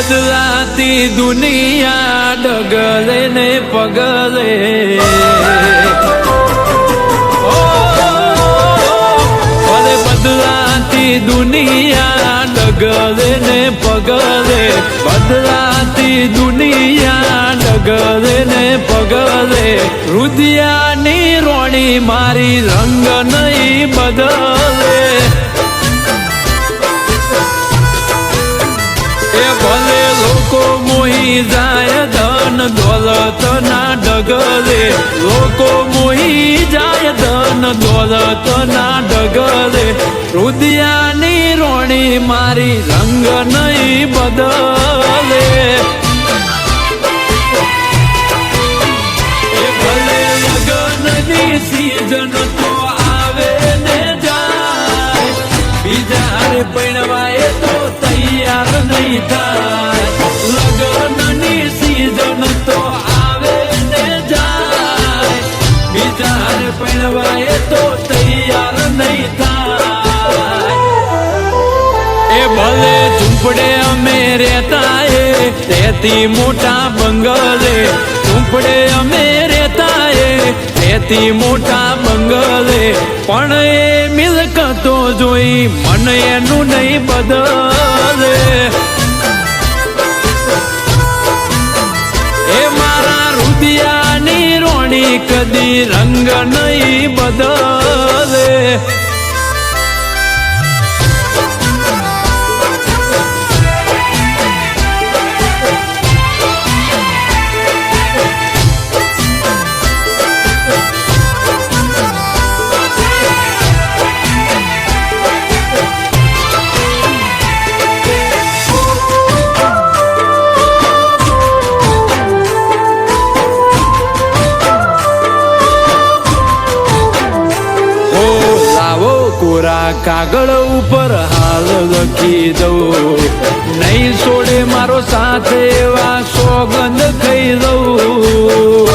બદલાતી દુનિયા ડગલે ને પગલે બદલાતી દુનિયા ડગલે ને પગલે બદલાતી દુનિયા ડગલે ને પગલે રુદિયાની રોણી મારી રંગ નહીં બદલે એ ભલે લોકો મોહી જાય ધન દોલત ના ડગલે લોકો મોહી જાય ધન દોલત ના ડગલે રુદિયાની રોણી મારી રંગ નહીં બદલે એ ભલે લગનની સીઝન તો આવે ને જાય બીજા પૈણવાય તો તૈયાર નહીં થાય લગનની સીઝન તો આવે ને જાય બીજા પૈણવાય તો તૈયાર નહીં થાય એ ભલે ઝૂંપડે અમે રહેતા રહેતી મોટા બંગલે ઝૂંપડે અમે રહેતા રહેતી મોટા બંગલે પણ એ મિલકતો જોઈ મન એનું નહીં બદલે એ મારા રુદિયાની રોણી કદી રંગ નહીં બદલે કોરા કાગળ ઉપર હાલ લખી દઉં નહીં છોડે મારો સાથ એવા સોગંદ ખાઈ દઉં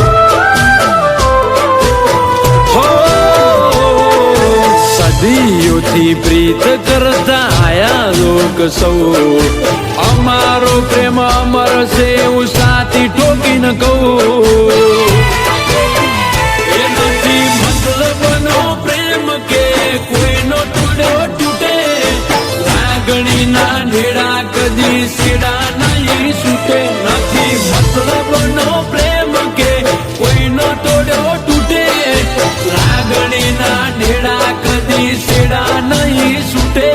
સદીઓથી પ્રીત કરતા આયા લોક સૌ અમારો પ્રેમ અમર છે એવું સાથી ઠોકીને કહું એ નથી મતલબનો પ્રેમ કે કોઈનો ટુડો તૂટે લાગણીના ઢેડા કદી સીડા નહીં છૂટે નથી મતલબનો પ્રેમ કે કોઈનો ટુડો તૂટે લાગણીના ઢેડા કદી સીડા નહીં છૂટે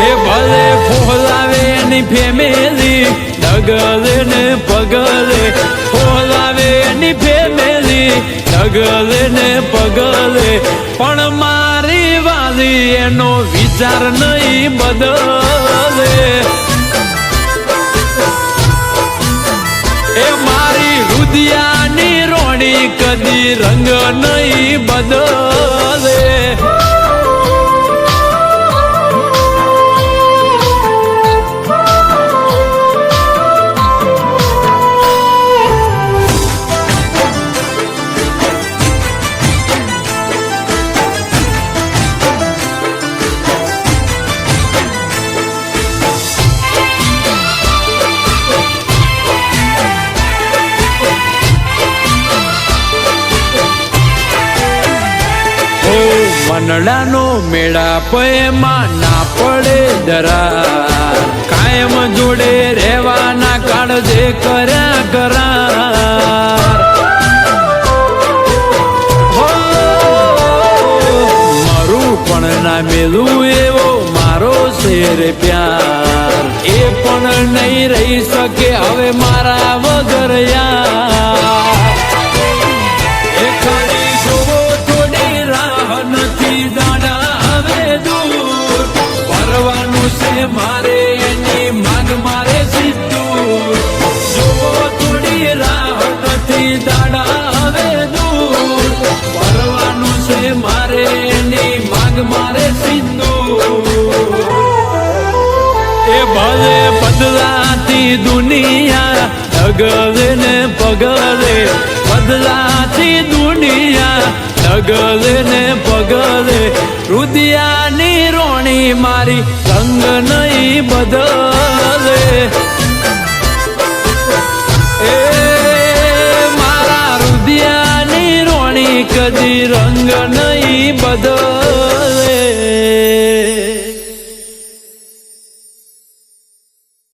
એ ભલે ફોલાવે એની ફેમિલી ડગલે ને પગલે ફોલાવે એની ફેમિલી ડગલે ને પગલે પણ મારી વાલી એનો વિચાર નહીં બદલે એ મારી રુદિયાની રોણી કદી રંગ નહીં બદલે મનડાનો મેળાપ એમાં ના પડે દરાર કાયમ જોડે રહેવાના કાળજે કર્યા કરાર મારું પણ ના મેલું એવો મારો શેર પ્યાર એ પણ નહીં રહી શકે હવે મારા વગર યાર એ ખાલી જોવો થોડી રાહ નથી દાડા હવે દૂર પરવાનું છે મારે એની માંગ મારે સીધું જોવો થોડી રાહ નથી દાડા હવે દૂર પરવાનું છે મારે એની માંગ મારે સીધું એ ભલે બદલાતી દુનિયા ડગલે ને પગલે બદલાતી દુનિયા ડગલે ને પગલે રુદિયાની રોણી મારી રંગ નહીં બદલે. એ મારા રુદિયાની રોણી કદી રંગ નહીં બદલે.